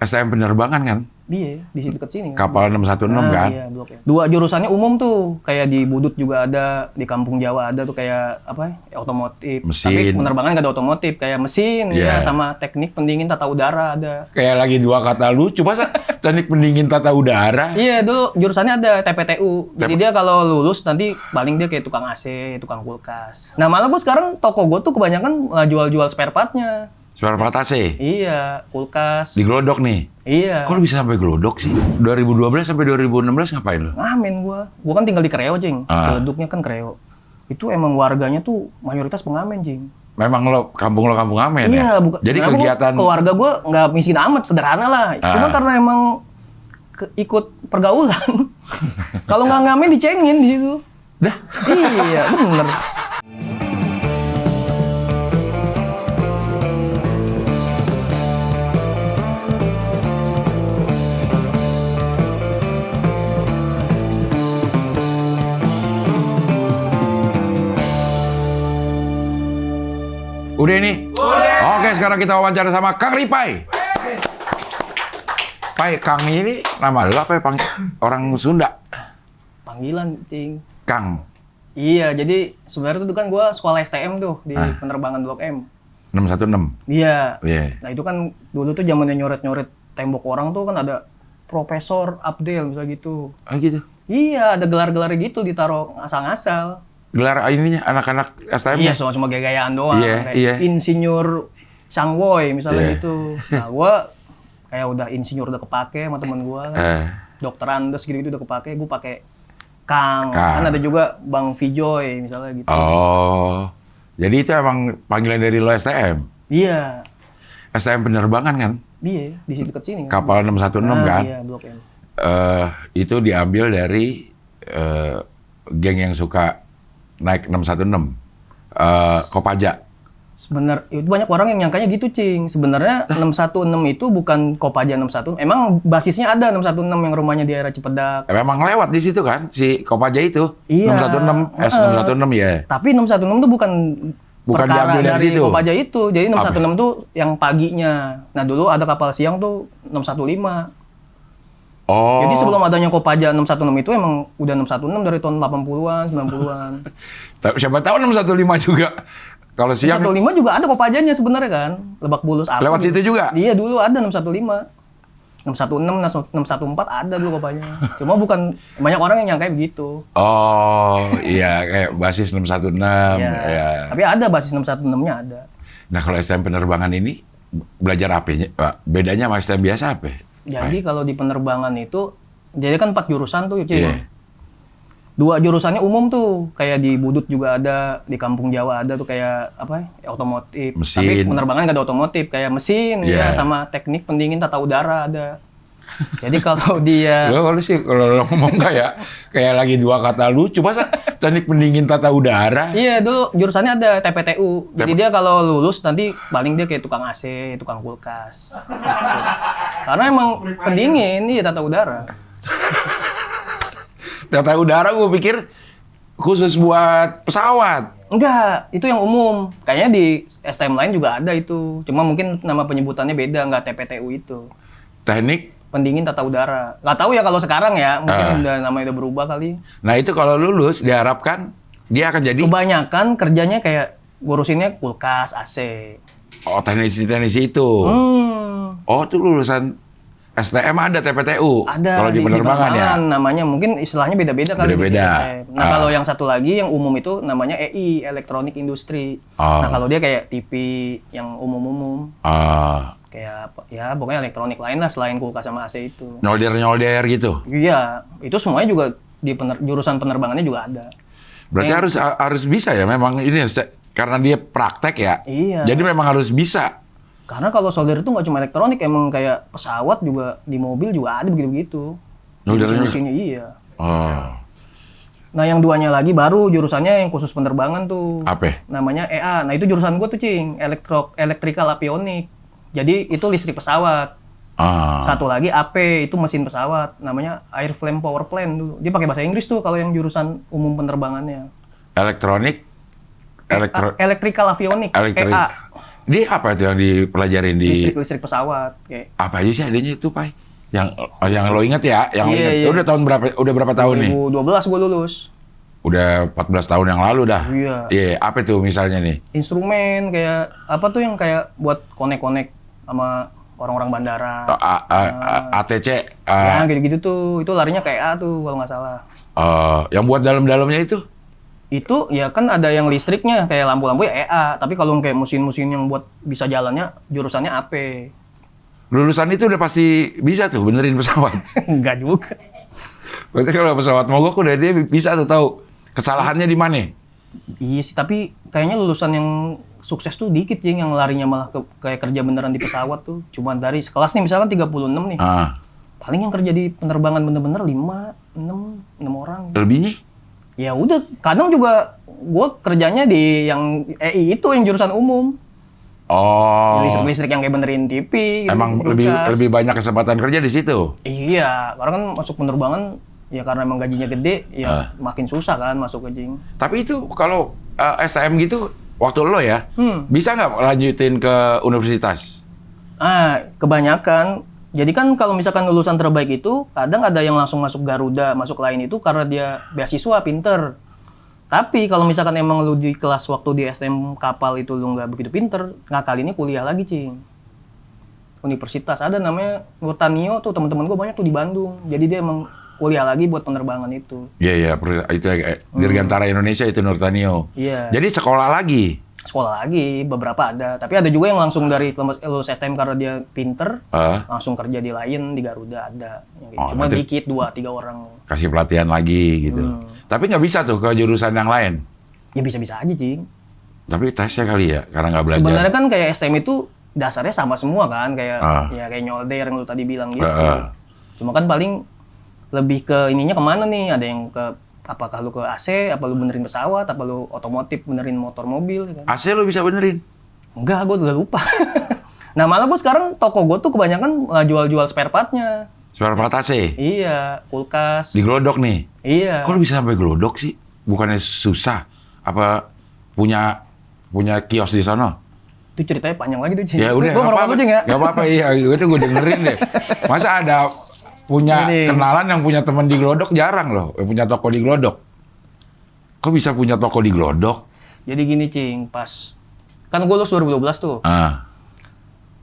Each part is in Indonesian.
STM penerbangan kan? Iya, di situ dekat sini. Kapal 616 kan? Iya, Blok M. Dua jurusannya umum tuh, kayak di Budut juga ada, di Kampung Jawa ada tuh kayak apa? Otomotif. Mesin. Tapi penerbangan nggak ada otomotif, kayak mesin, Iya. ya, sama teknik pendingin tata udara ada. Kayak lagi dua kata lucu, masa teknik pendingin tata udara? Iya, dulu jurusannya ada TPTU. Jadi dia kalau lulus nanti paling dia kayak tukang AC, tukang kulkas. Nah, malah gue sekarang toko gue tuh kebanyakan jual-jual spare part-nya. Spare part AC? Iya, kulkas. Di Glodok nih? Iya. Kok lu bisa sampai Glodok sih? 2012 sampai 2016 ngapain lu? Ngamen gua. Gua kan tinggal di Kreo, Jing. Celeduknya kan Kreo. Itu emang warganya tuh mayoritas pengamen, Jing. Memang kampung lo kampung amen ya? Iya, bukan. Jadi Sebenarnya kegiatan... keluarga gua nggak miskin amat, sederhana lah. Cuma karena emang ikut pergaulan. Kalau nggak ngamen dicengin di situ. Dah? Iya, bener. Udah ini? Udah. Oke, sekarang kita wawancara sama Kang Ripai. Pai, Kang ini nama lu apa ya? Orang Sunda? Panggilan, Cing. Kang. Iya, jadi sebenarnya tuh kan gua sekolah STM tuh di penerbangan Blok M. 616? Iya. Iya. Nah itu kan dulu tuh zamannya nyoret-nyoret tembok orang tuh kan ada Profesor Abdel misalnya gitu. Oh gitu? Iya, ada gelar-gelar gitu ditaruh ngasal-ngasal. Gelar ininya anak-anak STM? Iya, cuma gaya-gayaan doang. Iya, kayak iya. Insinyur Changwoi misalnya Iya. gitu. Nah gua kayak udah insinyur udah kepake sama temen gua. Dokter Andes gitu-gitu udah kepake, gua pakai Kang. Kan ada juga Bang Vijoy misalnya gitu. Oh. Jadi itu emang panggilan dari lo STM? Iya. STM penerbangan kan? Iya, di situ dekat sini. Kapal 616 kan? Iya, Blok M. Itu diambil dari geng yang suka naik 616. Kopaja. Sebenarnya itu banyak orang yang nyangkanya gitu, Cing. Sebenarnya 616 itu bukan Kopaja 616. Emang basisnya ada 616 yang rumahnya di daerah Cipedak. Memang lewat di situ kan si Kopaja itu. Iya. 616 S616 ya. Tapi 616 itu bukan perkara diambil dari situ. Kopaja itu. Jadi 616 itu yang paginya. Nah, dulu ada kapal siang tuh 615. Oh. Jadi sebelum adanya Kopaja 616 itu emang udah 616 dari tahun 80-an, 90-an. Tapi siapa tahu 615 juga. Kalau siang 615 juga ada Kopajanya sebenarnya kan. Lebak Bulus apa. lewat situ juga. Iya, dulu ada 615. 616, 614 ada dulu Kopajanya. Cuma bukan banyak orang yang nyangka begitu. Oh, iya kayak basis 616 Iya. ya. Tapi ada basis 616-nya ada. Nah, kalau STM penerbangan ini belajar apa-nya, Pak? Bedanya sama STM biasa apa? Jadi kalau di penerbangan itu jadi kan 4 jurusan tuh, Cing. Iya. 2 jurusannya umum tuh, kayak di Budut juga ada, di Kampung Jawa ada tuh kayak apa? Otomotif. Mesin. Tapi penerbangan nggak ada otomotif, kayak mesin Iya. ya sama teknik pendingin tata udara ada. Jadi kalau dia Kalau sih kalau lo ngomong kayak lagi dua kata lucu, masa teknik pendingin tata udara? iya dulu jurusannya ada TPTU. Jadi dia kalau lulus nanti paling dia kayak tukang AC, tukang kulkas. Karena emang pendingin iya tata udara. Tata udara gue pikir khusus buat pesawat. Enggak, itu yang umum. Kayaknya di STM lain juga ada itu. Cuma mungkin nama penyebutannya beda, nggak TPTU itu. Teknik. Pendingin tata udara. Nggak tahu ya kalau sekarang ya, mungkin namanya udah berubah kali. Nah itu kalau lulus diharapkan dia akan jadi Kebanyakan kerjanya kayak ngurusinnya kulkas, AC. teknisi itu. Oh itu lulusan STM ada TPTU. Ada kalau di penerbangan ya. Namanya mungkin istilahnya beda-beda kali. Beda-beda. di STM. Nah kalau yang satu lagi yang umum itu namanya EI, Electronic Industry. Oh. Nah kalau dia kayak TV yang umum-umum. Ah, Kayak apa? Ya pokoknya elektronik lain lah selain kulkas sama AC itu. nyolder gitu. Iya, itu semuanya juga di jurusan penerbangannya juga ada. Berarti harus bisa ya memang ini karena dia praktek ya. Iya. Jadi memang harus bisa. Karena kalau solder itu nggak cuma elektronik, emang kayak pesawat juga di mobil juga ada begitu-begitu. Mesin-mesinnya iya. Oh. Nah yang duanya lagi baru jurusannya yang khusus penerbangan tuh. Apa? Namanya EA. Nah itu jurusan gue tuh, Cing. Electrical Avionics. Jadi itu listrik pesawat. Satu lagi AP itu mesin pesawat. Namanya Airframe Power Plant dulu. Dia pakai bahasa Inggris tuh kalau yang jurusan umum penerbangannya. Elektronik. Electrical Avionics. EA. Dia apa itu yang dipelajarin di... Listrik pesawat. Kayak Apa aja sih adanya itu, Pai? Yang lo inget ya? Yang lo Iya, inget. iya. Udah berapa tahun nih? 2012 gue lulus. Udah 14 tahun yang lalu dah. Iya. Iya, apa itu misalnya nih? Instrumen kayak apa tuh yang kayak buat konek-konek sama orang-orang bandara. ATC. Ya gitu-gitu tuh. Itu larinya kayak A tuh kalau nggak salah. Yang buat dalam-dalamnya itu? Itu ya kan ada yang listriknya kayak lampu-lampu ya EA. Tapi kalau kayak mesin-mesin yang buat bisa jalannya jurusannya AP. Lulusan itu udah pasti bisa tuh benerin pesawat. Enggak juga. Berarti kalau pesawat mogok udah dia bisa tuh tahu kesalahannya di mana. Iya sih, tapi kayaknya lulusan yang sukses tuh dikit Jing, yang larinya malah kayak kerja beneran di pesawat tuh. Cuma dari sekelas nih misalkan 36 nih. Paling yang kerja di penerbangan bener-bener 5, 6 orang. Lebihnya? Ya udah, kadang juga gue kerjanya di yang EI itu yang jurusan umum. Listrik-listrik yang kayak benerin TV. Gitu, Emang lebih banyak kesempatan kerja di situ? Iya, karena kan masuk penerbangan ya karena emang gajinya gede, ya makin susah kan masuk ke Jing. Tapi itu kalau STM gitu, waktu lo ya, bisa nggak lanjutin ke universitas? Kebanyakan. Jadi kan kalau misalkan lulusan terbaik itu, kadang ada yang langsung masuk Garuda, masuk lain itu karena dia beasiswa, pinter. Tapi kalau misalkan emang lu di kelas waktu di STM kapal itu lu nggak begitu pinter, ngakalinnya kuliah lagi, Cing. Universitas ada namanya Nurtanio tuh, teman-teman gue banyak tuh di Bandung. Jadi dia emang kuliah lagi buat penerbangan itu. Iya, itu Dirgantara Indonesia itu Nurtanio. Iya. Jadi sekolah lagi? Sekolah lagi, beberapa ada. Tapi ada juga yang langsung dari lulus STM karena dia pinter, langsung kerja di lain, di Garuda ada. Cuma dikit, 2-3 orang. Kasih pelatihan lagi gitu. Tapi nggak bisa tuh ke jurusan yang lain? Ya bisa-bisa aja, Cing. Tapi tesnya kali ya, karena nggak belajar. Sebenarnya kan kayak STM itu dasarnya sama semua kan, kayak ya kayak nyolder yang lu tadi bilang gitu. Cuma kan paling lebih ke ininya kemana nih? Ada yang ke apakah lu ke AC, apa lu benerin pesawat, apa lu otomotif benerin motor mobil? Gitu. AC lu bisa benerin? Enggak, gue udah lupa. Nah malah gue sekarang toko gue tuh kebanyakan jual-jual spare partnya. Spare part AC? Iya, kulkas. Di Glodok nih? Iya. Kok lu bisa sampai Glodok sih? Bukannya susah? Apa punya kios di sana? Itu ceritanya panjang lagi tuh, Cing. Ya udah, gue ngerokok tuh, Cing ya? Gak apa-apa, iya. Itu gue dengerin deh. Masa ada punya kenalan yang punya teman di Glodok? Jarang loh, yang punya toko di Glodok. Kok bisa punya toko di Glodok? Jadi gini, Cing, pas kan gue lulus 2012 tuh.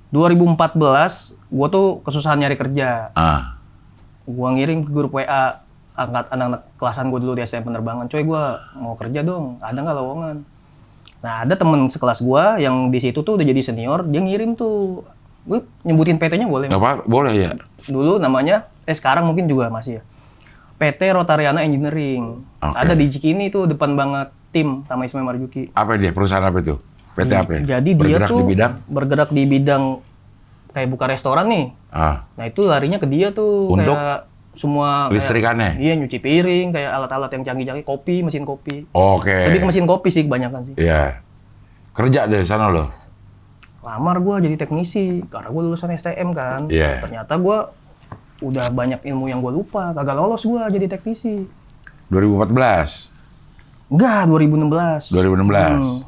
2014, gue tuh kesusahan nyari kerja. Gue ngirim ke grup WA anak-anak kelasan gue dulu di STM penerbangan. Coy, gue mau kerja dong, ada nggak lowongan? Nah, ada temen sekelas gue yang di situ tuh udah jadi senior, dia ngirim tuh. Gue nyebutin PT-nya boleh? Nggak apa, boleh ya. Dulu namanya, sekarang mungkin juga masih ya. PT Rotariana Engineering. Okay. Ada di Cikini tuh, depan banget tim sama Ismail Marzuki. Apa dia? Perusahaan apa itu? PT apa? Jadi dia tuh bergerak di bidang kayak buka restoran nih. Nah itu larinya ke dia tuh. Untuk kayak semua listrikannya? Iya, nyuci piring, kayak alat-alat yang canggih-canggih, kopi, mesin kopi. Oke. Lebih ke mesin kopi sih kebanyakan sih. Iya. Kerja dari sana loh? Lamar gue jadi teknisi, karena gue lulusan STM kan. Iya. Ternyata gue udah banyak ilmu yang gue lupa, kagak lolos gue jadi teknisi. 2014? Enggak, 2016. 2016?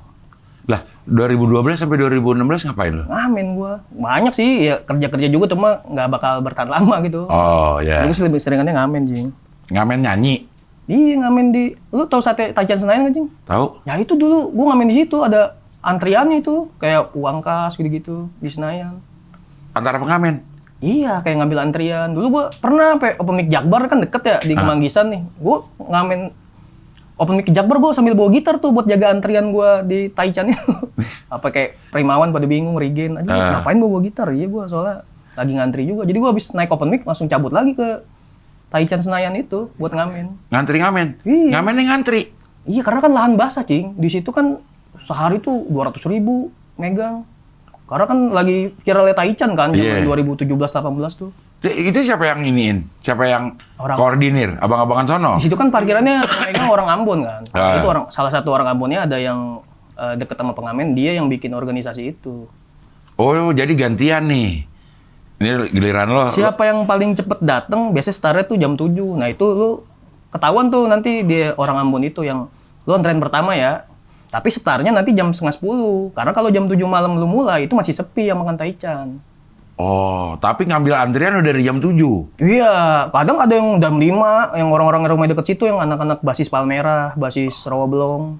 Lah, 2012 sampai 2016 ngapain lo? Ngamen gue. Banyak sih, ya kerja-kerja juga, cuma nggak bakal bertahan lama gitu. Oh, iya. Jadi lebih seringannya ngamen, Jing. Ngamen nyanyi? Iya, ngamen di... Lu tau sate Taichan Senayan nggak, Jing? Tahu. Ya itu dulu, gue ngamen di situ, ada antriannya itu. Kayak uang kas gitu-gitu, di Senayan. Antara pengamen? Iya, kayak ngambil antrian. Dulu gue pernah open mic Jakbar, kan deket ya, di Kemanggisan nih. Gue ngamen open mic Jakbar, gue sambil bawa gitar tuh buat jaga antrian gue di Taichan itu. Apa kayak Primawan pada bingung, Regen. Aduh, ngapain bawa gitar? Iya, gue soalnya lagi ngantri juga. Jadi gue habis naik open mic langsung cabut lagi ke Taichan Senayan itu buat ngamen. Ngantri ngamen? Iya. Ngamennya ngantri? Iya, karena kan lahan basah, Cing. Di situ kan sehari tuh 200.000 megang. Karena kan lagi viral Taichan kan, zaman 2017-18 tuh. Itu siapa yang iniin? Siapa yang koordinir? Abang-abangan sono? Di situ kan parkirannya megang orang Ambon kan. Itu salah satu orang Ambonnya ada yang deket sama pengamen, dia yang bikin organisasi itu. Oh, jadi gantian nih. Ini giliran lo. Siapa yang paling cepet dateng, biasanya startnya tuh jam 7. Nah itu lu ketahuan tuh nanti dia orang Ambon itu yang lu antrean pertama ya. Tapi startnya nanti jam 9:30. Karena kalau jam 7 malam lu mulai, itu masih sepi yang makan taichan. Oh, tapi ngambil antrian udah dari jam 7. Iya, kadang ada yang jam 5, yang orang-orang rumah deket situ, yang anak-anak basis Palmerah, basis Rawabelong.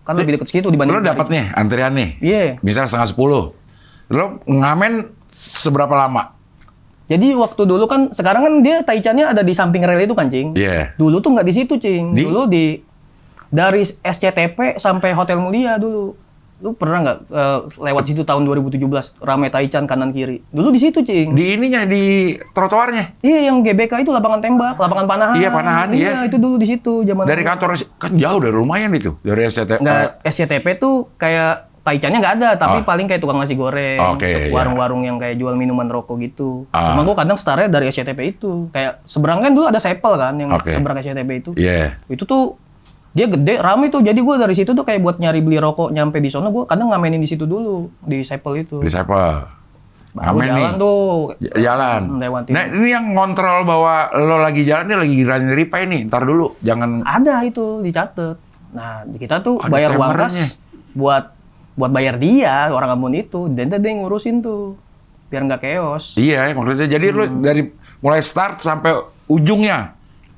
Kan lebih deket situ dibanding... Lo dapat nih antrian nih? Iya. Misal 9:30. Lo ngamen seberapa lama? Jadi waktu dulu kan, sekarang kan dia taichannya ada di samping rel itu kan, Cing? Iya. Dulu tuh nggak di situ, Cing. Dulu dari SCTP sampai Hotel Mulia dulu. Lu pernah nggak lewat situ tahun 2017 rame taichan kanan kiri? Dulu di situ, Cing. Di ininya, di trotoarnya. Iya, yang GBK itu lapangan tembak, lapangan panahan. Iya, panahan, iya. Itu dulu di situ zaman. Dari kantor kan jauh, dari lumayan itu, dari SCTP. Nggak, SCTP tuh kayak taichannya nggak ada, tapi paling kayak tukang nasi goreng, warung-warung yang kayak jual minuman rokok gitu. Cuma gua kadang startnya dari SCTP itu. Kayak seberang kan dulu ada Sepel kan, yang seberang SCTP itu. Iya. Itu tuh dia gede, rame tuh. Jadi gue dari situ tuh kayak buat nyari beli rokok nyampe di sono, gue kadang ngamenin di situ dulu, di Sepel itu. Di Sepel. Baru Ngamen jalan nih. tuh. Jalan. Lewatin. Nah, ini yang ngontrol bahwa lo lagi jalan, ini lagi running replay nih. Ntar dulu, jangan... Ada itu, dicatat. Nah, kita tuh Ada bayar uang timernya. kas buat bayar dia, orang kampung itu. Dan dia yang ngurusin tuh. Biar nggak chaos. Iya, maksudnya jadi lo dari mulai start sampai ujungnya.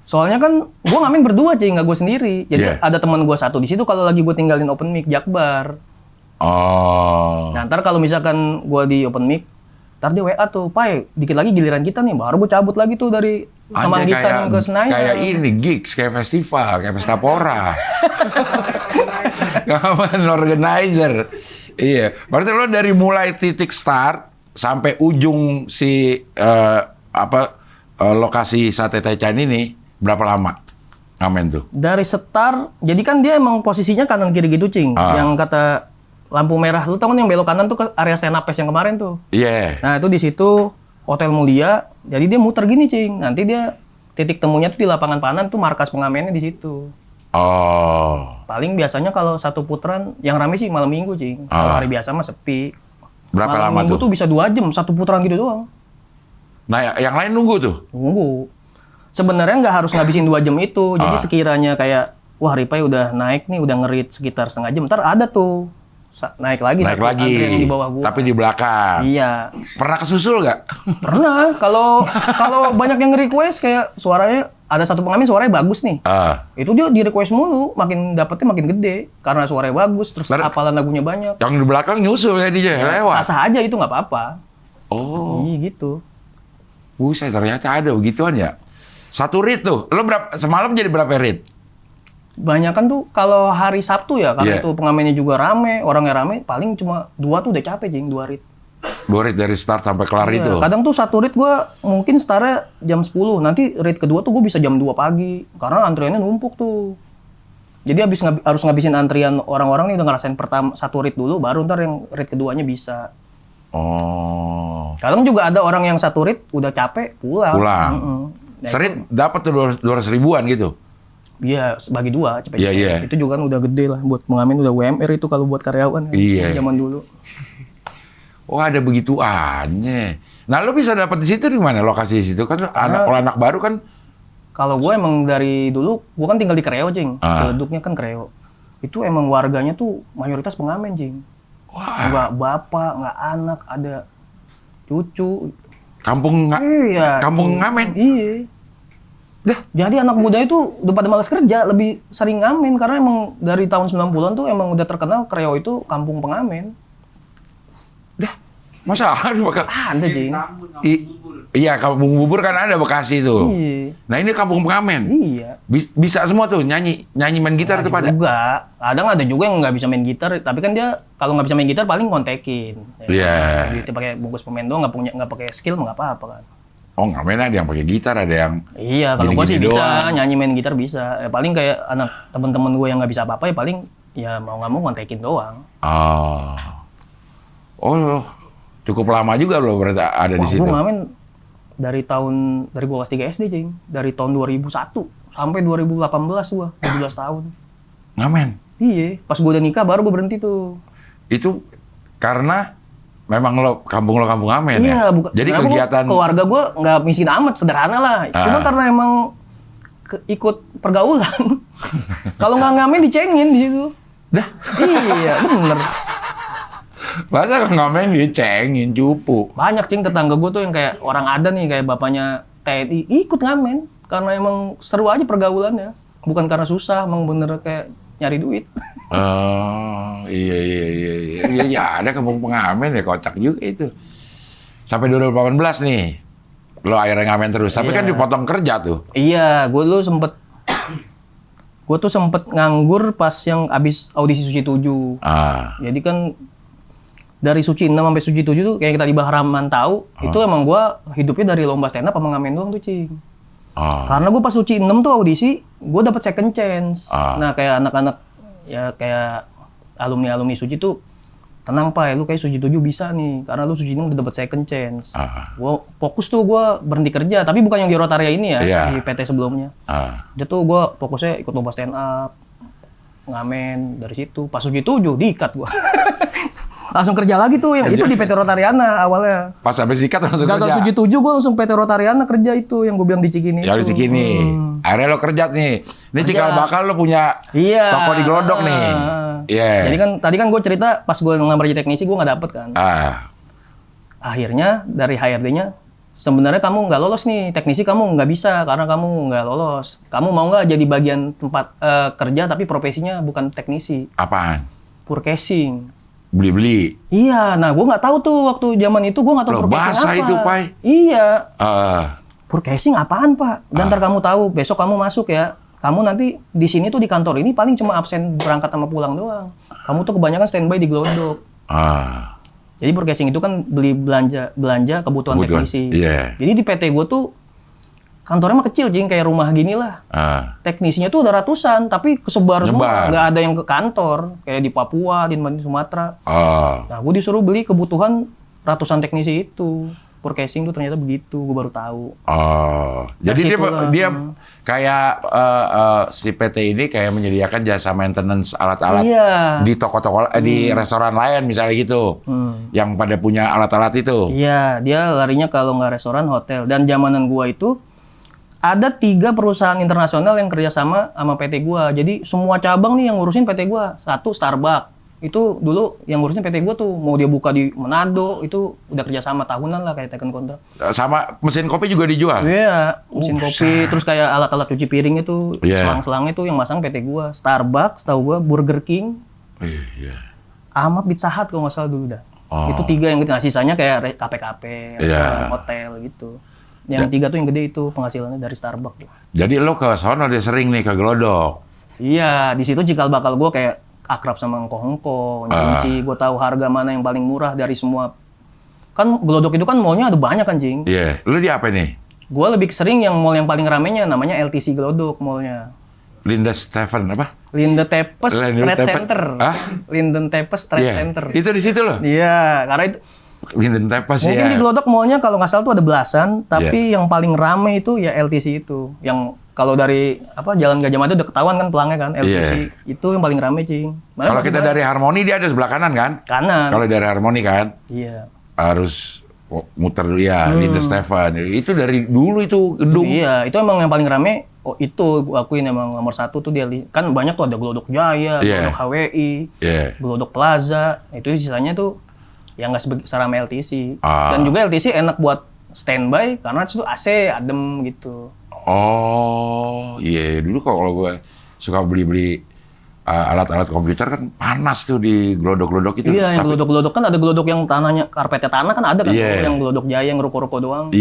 Soalnya kan gue ngamen berdua, Cing, nggak gue sendiri. Jadi ada teman gue satu di situ kalau lagi gue tinggalin open mic, Jakbar. Oh. Nah, ntar kalau misalkan gue di open mic, ntar dia WA tuh, Pai, dikit lagi giliran kita nih, baru gue cabut lagi tuh dari Kemanggisan ke Senayan. Kayak ini, gigs, kayak festival, kayak pesta pora. Ngamen organizer. Iya, berarti lo dari mulai titik start sampai ujung si lokasi sate taichan ini, berapa lama ngamen tuh? Dari setar, jadi kan dia emang posisinya kanan kiri gitu, Cing. Yang kata lampu merah, lu tau kan yang belok kanan tuh ke area Senapes yang kemarin tuh. Iya. Nah, itu di situ Hotel Mulia, jadi dia muter gini, Cing. Nanti dia titik temunya tuh di lapangan Panan tuh, markas pengamennya di situ. Oh. Paling biasanya kalau satu putaran, yang rame sih malam minggu, Cing. Kalau hari biasa mah sepi. Berapa malam lama minggu tuh? tuh bisa 2 jam, satu putaran gitu doang. Nah, yang lain nunggu tuh? Tunggu. Sebenarnya nggak harus ngabisin 2 jam itu. Jadi sekiranya kayak, wah Ripai udah naik nih, udah ngerit sekitar setengah jam. Ntar ada tuh. Naik lagi. Naik lagi. Antrian yang di bawah gua. Tapi di belakang. Iya. Pernah kesusul nggak? Pernah. Kalau banyak yang request kayak suaranya, ada satu pengamen suaranya bagus nih. Itu dia di request mulu. Makin dapetnya makin gede. Karena suaranya bagus. Terus hafalan lagunya banyak. Yang di belakang nyusul ya dia, lewat. Sah-sah aja itu nggak apa-apa. Oh. Iya gitu. Buset, ternyata ada begituan ya. Satu rit tuh, lo semalam jadi berapa rit? Banyakan tuh kalau hari Sabtu ya, karena itu pengamennya juga rame, orangnya rame, paling cuma 2 tuh udah capek, Jing, 2 rit. 2 rit dari start sampai kelar itu? Kadang tuh satu rit gue mungkin startnya jam 10, nanti rit kedua tuh gue bisa jam 2 pagi, karena antriannya numpuk tuh. Jadi harus ngabisin antrian orang-orang nih udah ngerasain pertama satu rit dulu, baru ntar yang rit keduanya bisa. Oh. Kadang juga ada orang yang satu rit udah capek, pulang. Nah, serit dapat tuh 200 ribuan gitu? Iya, bagi 2 cepet. Iya. Itu juga kan udah gede lah buat pengamen, udah UMR itu kalau buat karyawan. Iya. Zaman dulu. Oh, ada begituannya. Nah, lo bisa dapat di situ di mana lokasi di situ? Kan anak baru kan. Kalau gue emang dari dulu, gue kan tinggal di Kreo, Cing. Keleduknya kan Kreo. Itu emang warganya tuh mayoritas pengamen, Cing. Wah. Nggak bapak, nggak anak, ada cucu. Kampung ngamen? Iya. Jadi anak muda itu udah pada malas kerja, lebih sering ngamen. Karena emang dari tahun 90-an tuh emang udah terkenal Kreo itu kampung pengamen. Masa ada, Jing? Iya, kampung bubur kan ada Bekasi tuh. Iya. Nah, ini kampung pengamen. Iya. Bisa semua tuh nyanyi main gitar tuh pada. Juga. Kadang ada juga yang nggak bisa main gitar, tapi kan dia kalau nggak bisa main gitar paling kontekin. Iya. Dia pakai bungkus pemain doang, nggak pakai skill, nggak apa-apa kan. Oh, ngamen ada yang pakai gitar, ada yang. Iya, kalau gue sih bisa nyanyi main gitar bisa. Ya, paling kayak anak teman-teman gue yang nggak bisa apa-apa ya paling ya mau nggak mau kontekin doang. Oh, cukup lama juga loh berarti ada di situ. Gue ngamen dari gue kelas 3 SD, Jing. Dari tahun 2001 sampai 2018 gue, 17 tahun. Ngamen? Iya, pas gue udah nikah baru gue berhenti tuh. Itu karena memang kampung ngamen ya? Iya, jadi kegiatan... Keluarga gue nggak miskin amat, sederhana lah. Cuma karena emang ikut pergaulan. Kalau nggak ngamen dicengin di situ. Dah. Iya, bener. Masa ngamen dicengin, cupu. Banyak cing tetangga gue tuh yang kayak orang ada nih kayak bapaknya TNI ikut ngamen karena emang seru aja pergaulannya. Bukan karena susah, emang bener kayak nyari duit. Oh, iya. Ya ada kampung pengamen ya, kocak juga itu. Sampai 2018 nih, lo akhirnya ngamen terus. Tapi kan dipotong kerja tuh. Iya, gue tuh sempet nganggur pas yang abis audisi Suci 7. Jadi kan dari Suci 6 sampai Suci 7 tuh kayak tadi Bahraman tahu, itu emang gue hidupnya dari lomba stand up sama ngamen doang tuh, Cing. Karena gue pas Suci 6 tuh audisi, gue dapet second chance. Nah, kayak anak-anak ya kayak alumni Suci tuh, tenang Pak, lu kayak Suci 7 bisa nih, karena lu Suci 6 udah dapet second chance. Gue fokus tuh gue berhenti kerja, tapi bukan yang di Rotaria ini ya, di PT sebelumnya. Dia tuh gue fokusnya ikut lomba stand up, ngamen, dari situ. Pas Suci 7, di-cut gue. Langsung kerja lagi tuh, itu di PT Rotariana awalnya. Pas habis sikat langsung kerja. Gagal Suci 7, gue langsung PT Rotariana kerja itu, yang gue bilang di Cikini. Ya di Cikini. Akhirnya lo kerja nih. Ini cikal bakal lo punya toko di Glodok nih. Iya. Jadi kan tadi kan gue cerita pas gue ngelamar jadi teknisi gue nggak dapet kan. Akhirnya dari HRD-nya, sebenarnya kamu nggak lolos nih, teknisi kamu nggak bisa karena kamu nggak lolos. Kamu mau nggak jadi bagian tempat kerja tapi profesinya bukan teknisi? Apaan? Purchasing. Beli-beli. Iya, nah gue nggak tahu tuh waktu zaman itu gue nggak tahu purchasing bahasa apa. Itu, Pai. Iya. Purchasing apaan Pak? Dan ntar kamu tahu, besok kamu masuk ya. Kamu nanti di sini tuh di kantor ini paling cuma absen berangkat sama pulang doang. Kamu tuh kebanyakan standby di Glodok. Jadi purchasing itu kan beli belanja kebutuhan teknisi. Jadi di PT gue tuh kantornya mah kecil, Jing, kayak rumah gini lah. Teknisinya tuh ada ratusan, tapi kesebar semua. Nggak ada yang ke kantor. Kayak di Papua, di Sumatera. Nah, gue disuruh beli kebutuhan ratusan teknisi itu. Purchasing tuh ternyata begitu, gue baru tahu. Jadi dia kayak si PT ini kayak menyediakan jasa maintenance alat-alat di toko-toko, di restoran lain misalnya gitu. Yang pada punya alat-alat itu. Iya, dia larinya kalau nggak restoran, hotel. Dan zamanan gue itu, ada 3 perusahaan internasional yang kerjasama sama PT gua. Jadi semua cabang nih yang ngurusin PT gua. 1 Starbucks. Itu dulu yang ngurusin PT gua tuh. Mau dia buka di Manado, itu udah kerjasama tahunan lah kayak taken kontrak. Sama mesin kopi juga dijual? Iya, mesin kopi. Terus kayak alat-alat cuci piring itu, selang-selang itu yang masang PT gua. Starbucks, tahu gua, Burger King. Sama Pizza Hut kalau nggak salah dulu dah. Itu 3 yang gede. Nah, sisanya kayak KP-KP, restoran, hotel gitu. Yang 3 tuh yang gede itu penghasilannya dari Starbucks tuh. Jadi lo ke sono dia sering nih ke Glodok? Iya, di situ cikal bakal gue kayak akrab sama engko-engko, Cinci. Gue tahu harga mana yang paling murah dari semua. Kan Glodok itu kan mallnya ada banyak kan, Cing? Iya. Lo di apa nih? Gue lebih sering yang mall yang paling ramenya namanya LTC Glodok mallnya. Linda Stephen apa? Linda Tepes Trade Center. Linden Tepes Trade Center. Itu di situ loh? Iya, karena itu Linden Tepes ya. Mungkin di Glodok mallnya kalau nggak salah tuh ada belasan, tapi yang paling rame itu ya LTC itu. Yang kalau dari Jalan Gajah Mada udah ketahuan kan pelangnya kan, LTC itu yang paling rame, Cing. Kalau kita dari Harmoni dia ada sebelah kanan kan? Kanan. Kalau dari Harmoni kan? Iya. Harus muter Linda Stephen. Itu dari dulu itu gedung. Iya, itu emang yang paling rame. Itu gue akuin emang nomor 1 tuh dia. Kan banyak tuh ada Glodok Jaya, Glodok HWI, Glodok Plaza. Itu sisanya tuh yang nggak serame LTC. Dan juga LTC enak buat standby karena itu AC adem gitu. Dulu kalau gue suka beli alat-alat komputer kan panas tuh di glodok-glodok itu. Iya, yang glodok-glodok kan ada glodok yang tanahnya karpetnya tanah kan ada kan, yang glodok Jaya yang ruko-ruko doang.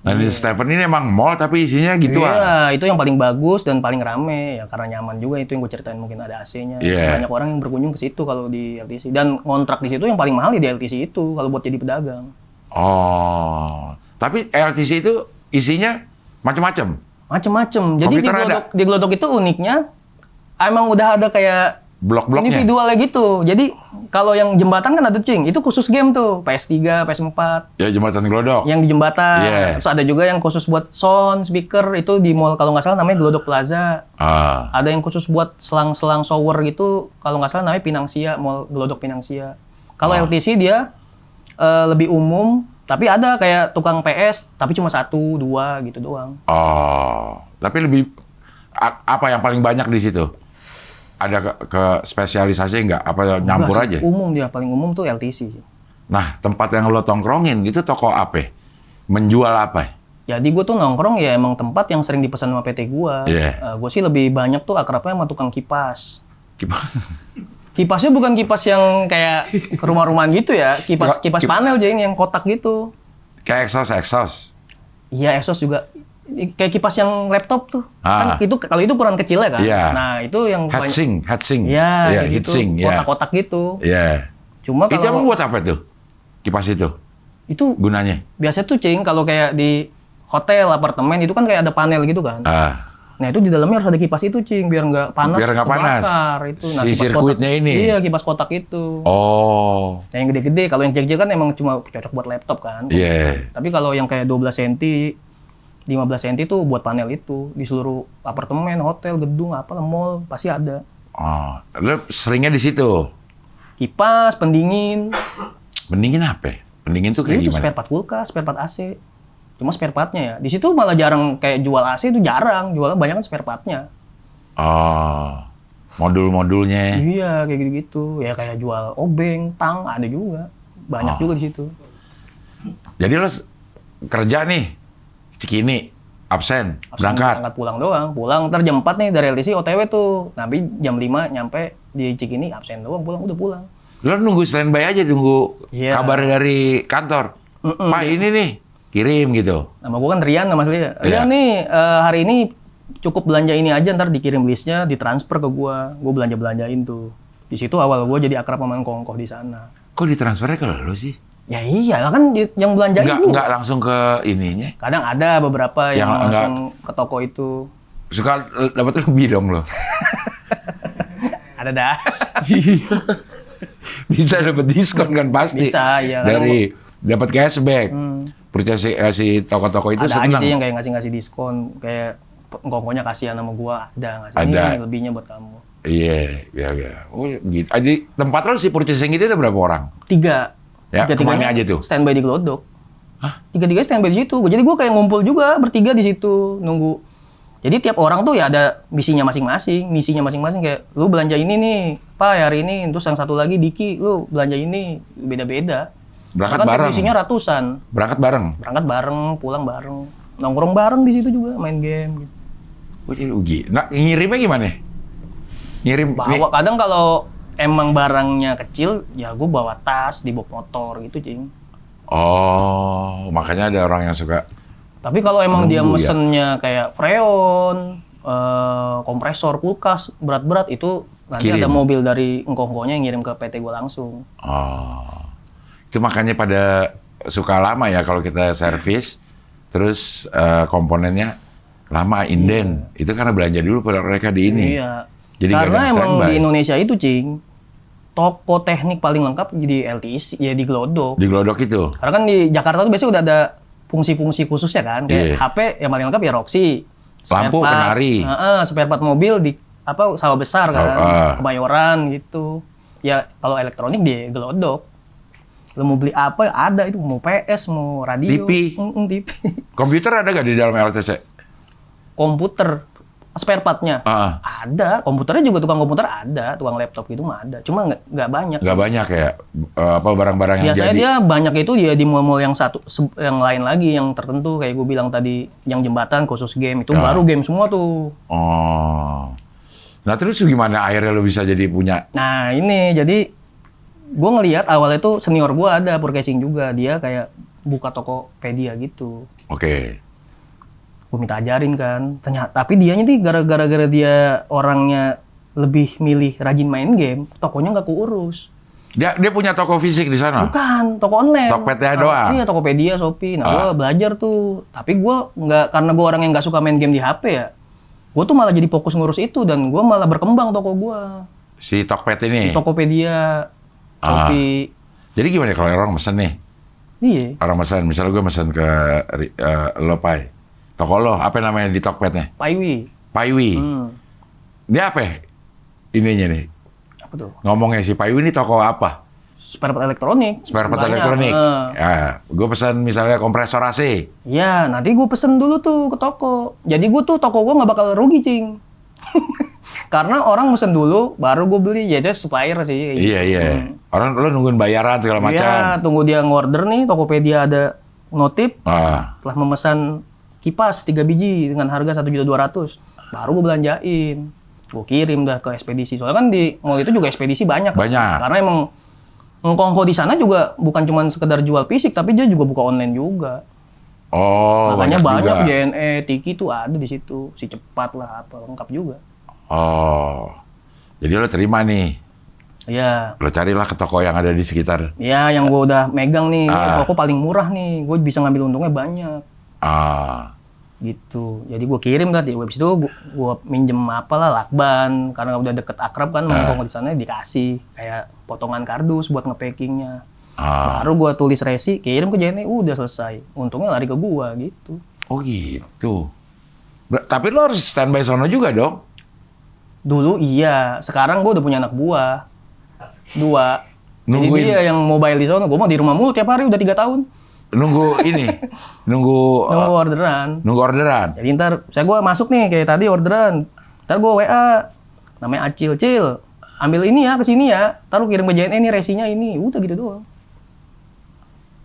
Nah, di Stephen ini emang mall tapi isinya gituan. Iya, itu yang paling bagus dan paling rame ya karena nyaman juga, itu yang gue ceritain, mungkin ada AC-nya. Banyak orang yang berkunjung ke situ kalau di LTC, dan kontrak di situ yang paling mahal di LTC itu kalau buat jadi pedagang. Tapi LTC itu isinya macam-macam. Macam-macam. Jadi di Glodok itu uniknya emang udah ada kayak blok-bloknya individualnya gitu. Jadi kalau yang jembatan kan ada, Cing, itu khusus game tuh, PS3, PS4. Ya, jembatan Glodok. Yang di jembatan. Terus ada juga yang khusus buat sound, speaker, itu di mall kalau nggak salah namanya Glodok Plaza. Ada yang khusus buat selang-selang shower gitu, kalau nggak salah namanya Pinangsia, mall Glodok Pinangsia. Kalau LTC dia lebih umum, tapi ada kayak tukang PS, tapi cuma 1, 2 gitu doang. Tapi lebih apa yang paling banyak di situ? ada ke spesialisasi nggak? Apa nyampur Enggak aja? sih, umum dia, paling umum tuh LTC sih. Nah, tempat yang lo tongkrongin itu toko apa? Menjual apa? Jadi gue tuh nongkrong ya emang tempat yang sering dipesan sama PT gue. Iya. Gue sih lebih banyak tuh akrabnya sama tukang kipas. Gimana? Kipasnya bukan kipas yang kayak ke rumah-rumahan gitu ya. Kipas panel, Jeng, yang kotak gitu. Kayak exhaust. Iya, exhaust juga. Kayak kipas yang laptop tuh. Kan itu kalau itu ukuran kecilnya kan. Iya. Nah, itu yang Heatsink. Iya, kayak gitu. Heatsink, ya. Kotak-kotak gitu. Iya. Cuma Itu emang kalau buat apa tuh? Kipas itu itu gunanya? biasa tuh, Cing, kalau kayak di hotel, apartemen itu kan kayak ada panel gitu kan. Nah, itu di dalamnya harus ada kipas itu, Cing, biar nggak panas. Biar nggak panas. Itu. Nah, Si kipas sirkuitnya kotak, ini. Iya, kipas kotak itu. Oh. Nah, yang gede-gede, kalau yang jek-jek kan emang cuma cocok buat laptop kan. Iya. Tapi kalau yang kayak 12 cm, 15 cm tuh buat panel itu. Di seluruh apartemen, hotel, gedung, apalah, mall, pasti ada. Oh. Lo seringnya di situ? Kipas, pendingin. Pendingin apa? Pendingin tuh kayak Itu gimana? spare part kulkas, spare part AC. Cuma spare partnya ya. Di situ malah jarang kayak jual AC itu jarang. Jualnya banyak kan spare partnya. Oh. Modul-modulnya. Iya, kayak gitu-gitu. Ya kayak jual obeng, tang, ada juga. Banyak juga di situ. Jadi lo kerja nih, Cikini, absen, berangkat. Berangkat pulang doang. Pulang ntar jam 4 nih dari LTC OTW tuh. Tapi jam 5 nyampe di Cikini, absen doang, udah pulang. Lo nunggu standby aja, nunggu Iya. kabar dari kantor. Pak ini nih, kirim gitu. Nama gue kan Rian, nama aslinya. Iya. Rian nih, hari ini cukup belanja ini aja, ntar dikirim listnya, ditransfer ke gue. Gue belanja-belanjain tuh. Di situ awal gue jadi akrab sama Kongkoh di sana. Kok ditransfernya ke lo sih? Ya iyalah kan yang belanjain juga. Nggak langsung ke ininya. Kadang ada beberapa yang Yang langsung ke toko itu. Suka dapat lebih dong lo. Ada dah. Bisa dapat diskon kan pasti. Bisa, iya. Dari dapat cashback. Purchase si toko-toko itu Ada aja senang. sih yang kayak ngasih-ngasih diskon. Kayak Kongkohnya kasihan sama gua. Ada ngasih. Ada. Ini lebihnya buat kamu. Iya. Oh gitu. Jadi tempat lo si purchasing ini ada berapa orang? 3. Ya, kemana aja tuh? Standby di Glodok. Hah? 3-3 standby di situ. Jadi gue kayak ngumpul juga bertiga di situ nunggu. Jadi tiap orang tuh ya ada misinya masing-masing kayak lu belanja ini nih, Pak hari ini. Terus yang satu lagi Diki, lu belanja ini, beda-beda. Berangkat Bahkan bareng. misinya ratusan. Berangkat bareng. Berangkat bareng, pulang bareng, nongkrong bareng di situ juga, main game gitu. Oh, jadi rugi. Nah, ngirimnya gimana? Ngirim Bawa kadang kalau emang barangnya kecil, ya gue bawa tas, dibawa motor gitu, Cing. Oh, makanya ada orang yang suka. Tapi kalau emang dia Nunggu, ya? mesennya kayak freon, kompresor, kulkas, berat-berat itu nanti Kirim. ada mobil dari engkong-engkongnya yang ngirim ke PT gue langsung. Oh, itu makanya pada suka lama ya kalau kita servis, terus komponennya lama inden. Itu karena belanja dulu pada mereka di ini. Iya. Jadi nggak karena ada emang standby. di Indonesia itu, Cing, toko teknik paling lengkap di LTC, ya di Glodok. Di Glodok itu. Karena kan di Jakarta tuh biasanya udah ada fungsi-fungsi khususnya kan. Kayak Iya. HP yang paling lengkap ya Roxy. Lampu, Kenari. Spare part mobil di sawah besar kan, Kebayoran gitu. Ya kalau elektronik di Glodok. Lo mau beli apa ada itu, mau PS, mau radio. TV. TV. Komputer ada nggak di dalam LTC? Komputer, spare partnya. Ah. Ada, komputernya juga tukang komputer ada, tukang laptop gitu mah ada. Cuma nggak banyak. Nggak banyak ya, barang-barang yang Biasanya jadi. dia banyak itu dia di mall-mall yang yang lain lagi yang tertentu kayak gue bilang tadi yang jembatan khusus game itu baru game semua tuh. Oh. Nah terus gimana akhirnya lo bisa jadi punya? Nah ini jadi gue ngelihat awalnya tuh senior gue ada purchasing juga, dia kayak buka Tokopedia gitu. Oke. Gue minta ajarin kan, ternyata tapi dianya nih gara-gara dia orangnya lebih milih rajin main game, tokonya nggak keurus. Dia punya toko fisik di sana? Bukan, toko online. Tokopedia doang? Iya, Tokopedia, Shopee. Nah, gue belajar tuh. Tapi gue nggak, karena gue orang yang nggak suka main game di HP ya, gue tuh malah jadi fokus ngurus itu, dan gue malah berkembang toko gue. Si Tokped ini? Tokopedia, Shopee. Jadi gimana kalau orang mesen nih? Iya. Orang mesen, misalnya gue mesen ke lo, Pai. Toko lo, apa namanya di Tokpednya? Paiwi. Paiwi. Dia apa ya? Ininya nih. Apa tuh? Ngomongnya si Paiwi ini toko apa? Spare part elektronik. Spare part Banyak. elektronik. Ya, gue pesan misalnya kompresor AC. Iya, nanti gue pesen dulu tuh ke toko. Jadi gue tuh toko gue nggak bakal rugi, Cing. Karena orang mesen dulu, baru gue beli. Ya itu supplier sih. Iya. Orang lo nungguin bayaran segala macam. Iya, tunggu dia ngorder nih, Tokopedia ada notif. Telah memesan kipas 3 biji dengan harga 1.200.000. Baru gue belanjain. Gue kirim dah ke ekspedisi. Soalnya kan di mall itu juga ekspedisi banyak. Karena emang ngkongko di sana juga bukan cuma sekedar jual fisik, tapi dia juga buka online juga. Oh, makanya banyak juga. JNE, Tiki tuh ada di situ. Si Cepat lah, apa lengkap juga. Oh, jadi lo terima nih. Iya. Lo carilah ke toko yang ada di sekitar. Iya, yang gue udah megang nih. Toko paling murah nih. Gue bisa ngambil untungnya banyak. Gitu. Jadi gue kirim dah di website itu, gue minjem apalah lakban, karena udah deket akrab kan, ngomong di sana dikasih kayak potongan kardus buat ngepackingnya. Baru gue tulis resi, kirim ke JNE, udah selesai. Untungnya lari ke gue gitu. Oh gitu. Tapi lo harus standby sono juga dong? Dulu iya, sekarang gue udah punya anak buah 2. Jadi Nungguin. dia yang mobile di sono, gue mau di rumah mulu tiap hari udah 3 tahun. Nunggu ini, nunggu orderan. Nunggu orderan. Jadi ntar gue masuk nih kayak tadi orderan. Ntar gue WA, namanya Acil, Cil, ambil ini ya kesini ya. Ntar lu kirim ke JNE nih resinya ini, udah gitu doang.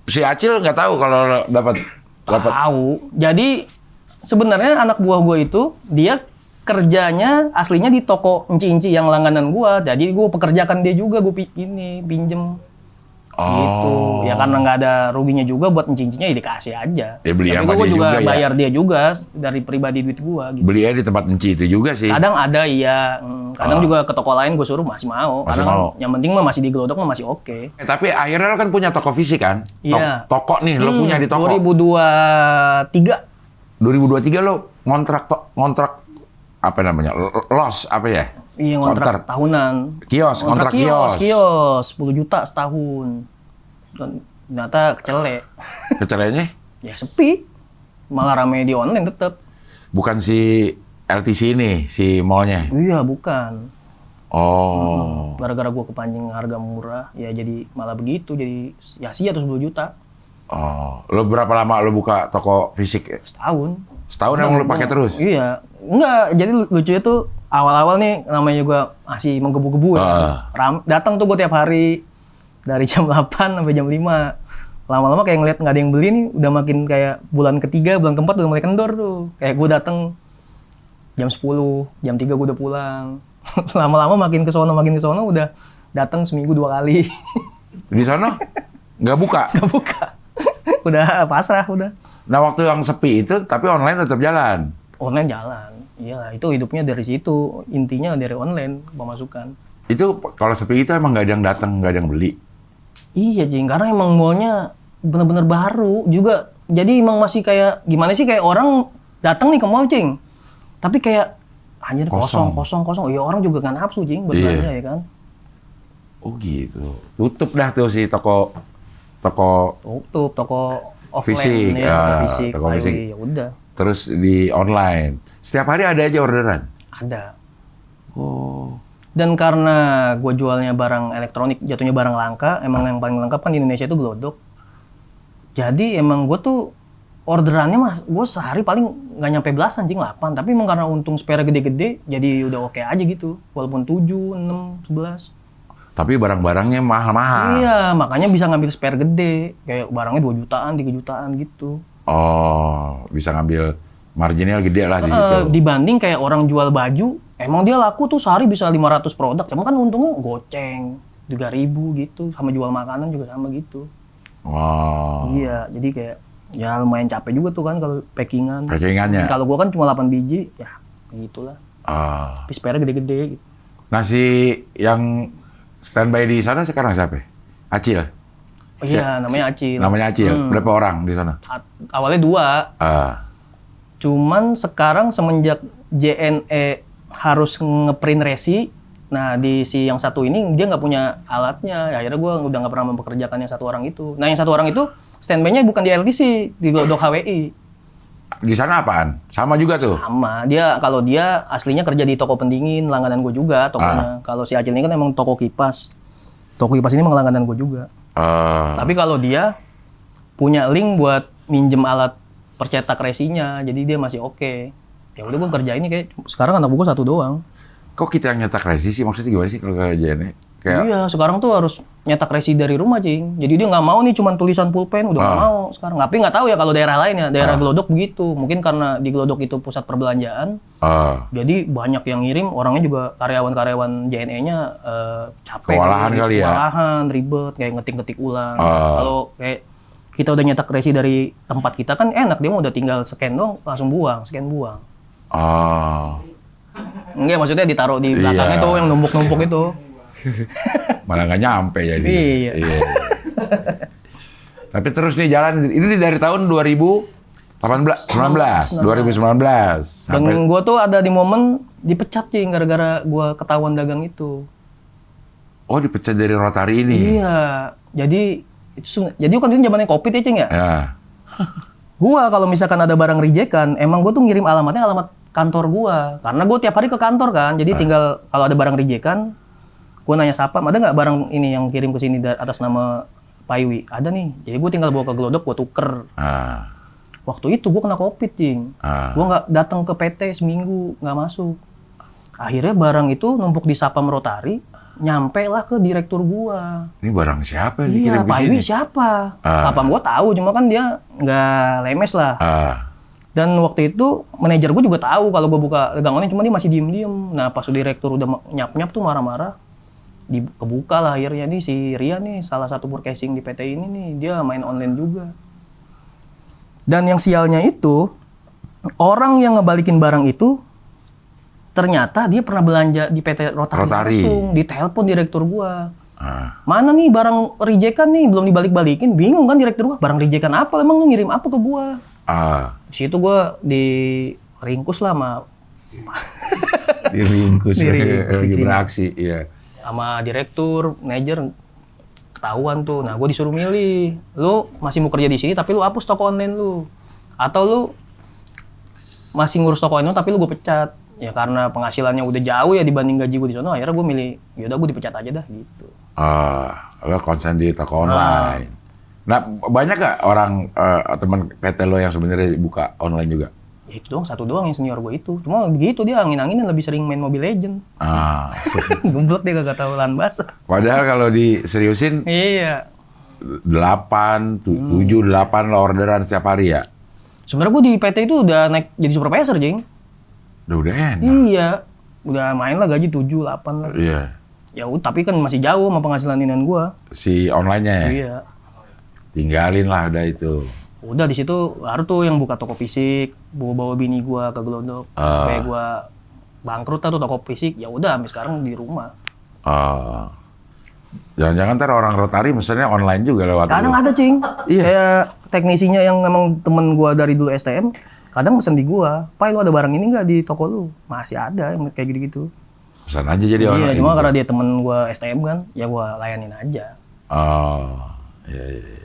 Si Acil nggak tahu kalau dapat. Tahu. Jadi sebenarnya anak buah gue itu dia kerjanya aslinya di toko enci-enci yang langganan gue. Jadi gue pekerjakan dia juga, gue pinjem. Gitu. Ya karena nggak ada ruginya juga buat enci-encinya ya dikasih aja. Ya beli tapi sama gue dia juga juga bayar dia juga dari pribadi duit gue. Gitu. Beli di tempat enci itu juga sih. Kadang ada iya. Kadang juga ke toko lain gue suruh masih mau. Masih karena mau. Yang penting mah masih di Glodok mah masih oke. Tapi akhirnya lo kan punya toko fisik kan? Iya. Toko nih, lo punya di toko. 2023. 2023 lo ngontrak apa namanya? Los apa ya? Iya, ngontrak tahunan. Kios, kontrak kios. Kios, 10 juta setahun. Dan ternyata kecele. Kecelenya? Ya sepi. Malah rame di online tetap. Bukan si LTC ini, si mallnya? Iya, bukan. Oh. Gara-gara gue kepancing harga murah, ya jadi malah begitu. Jadi ya sia tuh 10 juta. Oh. Lo berapa lama lo buka toko fisik? Setahun. Setahun emang lo pakai terus? Iya. Enggak, jadi lucunya tuh awal-awal nih namanya juga masih menggebu-gebu ya. Datang tuh gue tiap hari dari jam 8 sampai jam 5. Lama-lama kayak ngeliat nggak ada yang beli nih, udah makin kayak bulan ketiga, bulan keempat udah mulai kendor tuh. Kayak gue datang jam 10, jam 3 gue udah pulang. Lama-lama makin ke sono udah datang seminggu 2 kali. Di sana nggak buka? Nggak buka. Udah pasrah udah. Nah waktu yang sepi itu, tapi online tetap jalan? Online jalan. Iya, itu hidupnya dari situ. Intinya dari online pemasukan. Itu kalau sepi itu emang nggak ada yang datang, nggak ada yang beli? Iya, Jing. Karena emang mallnya bener-bener baru juga. Jadi emang masih kayak, gimana sih kayak orang datang nih ke mall, Cing. Tapi kayak, anjir kosong. Ya orang juga nggak nafsu, Cing, buat belanja ya kan. Oh gitu. Tutup dah tuh si toko. Tutup, toko offline. Toko fisik. Ya udah. Terus di online. Setiap hari ada aja orderan? Ada. Oh. Dan karena gue jualnya barang elektronik, jatuhnya barang langka, emang yang paling lengkap kan di Indonesia itu Glodok. Jadi emang gue tuh orderannya gue sehari paling nggak nyampe belasan, 8. Tapi emang karena untung spare gede-gede, jadi udah oke aja gitu. Walaupun 7, 6, 11. Tapi barang-barangnya mahal-mahal. Iya, makanya bisa ngambil spare gede. Kayak barangnya 2 jutaan, 3 jutaan gitu. Oh, bisa ngambil marginal gede lah di situ. Dibanding kayak orang jual baju, emang dia laku tuh sehari bisa 500 produk. Cuma kan untungnya goceng, 3.000 gitu. Sama jual makanan juga sama gitu. Wow. Iya, jadi kayak ya lumayan capek juga tuh kan kalau packingan. Packingannya? Kalau gua kan cuma 8 biji, ya gitulah. Tapi spare gede-gede gitu. Nah si yang standby di sana sekarang siapa? Acil? Iya, namanya Acil. Namanya Acil. Berapa orang di sana? Awalnya 2. Cuman sekarang semenjak JNE harus ngeprint resi, nah di si yang satu ini dia nggak punya alatnya. Ya, akhirnya gue udah nggak pernah mempekerjakan yang satu orang itu. Nah yang satu orang itu standby-nya bukan di LTC, di Glodok HWI. Di sana apaan? Sama juga tuh? Sama. Kalau dia aslinya kerja di toko pendingin, langganan gue juga tokonya. Kalau si Acil ini kan emang toko kipas. Toko kipas ini emang langganan gue juga. Tapi kalau dia punya link buat minjem alat percetak resinya, jadi dia masih oke. Ya udah gue kerja ini kayak sekarang anak buku 1 doang. Kok kita yang nyetak resi sih? Maksudnya gimana sih kalau ke JNE? Kayak... Iya, sekarang tuh harus nyetak resi dari rumah, Cing. Jadi dia nggak mau nih cuman tulisan pulpen, udah nggak mau sekarang. Tapi nggak tahu ya kalau daerah lain ya, daerah Glodok begitu. Mungkin karena di Glodok itu pusat perbelanjaan, jadi banyak yang ngirim, orangnya juga karyawan-karyawan JNE-nya capek. Kewalahan kali ya? Kewalahan, ribet, kayak ngetik-ngetik ulang. Kalau kayak kita udah nyetak resi dari tempat kita kan enak, dia mau udah tinggal scan dong, langsung buang, scan buang. Enggak, maksudnya ditaruh di belakang itu, yang numpuk-numpuk itu. Malah nggak nyampe jadi. Iya. Tapi terus nih jalan, ini dari tahun 2019. Dan gue tuh ada di momen dipecat, Cing, gara-gara gue ketahuan dagang itu. Oh, dipecat dari Rotary ini? Iya. Jadi kan itu zamannya Covid ya, Cing ya? Ya. Gua kalau misalkan ada barang rejekan, emang gue tuh ngirim alamatnya alamat kantor gua. Karena gue tiap hari ke kantor kan, jadi tinggal kalau ada barang rejekan, gue nanya Sapam, ada nggak barang ini yang kirim ke sini atas nama Pak Iwi? Ada nih. Jadi gue tinggal bawa ke Glodok, gue tuker. Waktu itu gue kena Covid, Cing. Gue nggak datang ke PT seminggu, nggak masuk. Akhirnya barang itu numpuk di Sapam Rotary, nyampe lah ke direktur gua. Ini barang siapa yang dikirim ke Pak sini? Iwi siapa? Sapam gua tahu, cuma kan dia nggak lemes lah. Dan waktu itu manajer gue juga tahu kalau gue buka dagangannya, cuma dia masih diem-diem. Nah pas direktur udah nyap-nyap tuh marah-marah, kebuka lah akhirnya nih si Ria nih, salah satu purchasing di PT ini nih, dia main online juga. Dan yang sialnya itu, orang yang ngebalikin barang itu, ternyata dia pernah belanja di PT Rotary. Langsung, ditelepon direktur gua. Mana nih barang rejekan nih, belum dibalik-balikin. Bingung kan direktur gua, barang rejekan apa, emang lu ngirim apa ke gua? Di situ gua diringkus lah sama... Diringkus beraksi, iya. Sama direktur, manajer, ketahuan tuh. Nah, gue disuruh milih. Lu masih mau kerja di sini, tapi lu hapus toko online lu. Atau lu masih ngurus toko online, tapi lu gue pecat. Ya karena penghasilannya udah jauh ya dibanding gaji gue di sana. Akhirnya gue milih, yaudah gue dipecat aja dah gitu. Lo konsen di toko online. Nah, banyak gak orang teman PT lo yang sebenarnya buka online juga? Ya itu doang, satu doang yang senior gue itu. Cuma begitu dia angin-anginan, lebih sering main Mobile Legend. Gumblot dia kagak tahu lahan basah. Padahal kalau diseriusin, iya. 8, 7, 8 lo orderan setiap hari ya? Sebenarnya gue di PT itu udah naik jadi supervisor, Jing. Udah enak. Iya. Udah main lah gaji 7, 8 lah. Iya. Ya tapi kan masih jauh sama penghasilan inian gue. Si online-nya ya? Iya. Tinggalin lah udah itu. Udah di situ baru tuh yang buka toko fisik, bawa bini gua ke Glodok. Sampai gua bangkrut tuh toko fisik. Ya udah sampai sekarang di rumah. Jangan-jangan ntar orang Rotary misalnya online juga lewat. Kadang ada, Cing. Iya. Kayak teknisinya yang memang temen gua dari dulu STM, kadang pesen di gua, "Pai, lu ada barang ini nggak di toko lu?" Masih ada yang kayak gitu-gitu. Pesan aja jadi online. Iya, cuma karena dia temen gua STM kan, ya gua layanin aja. Iya.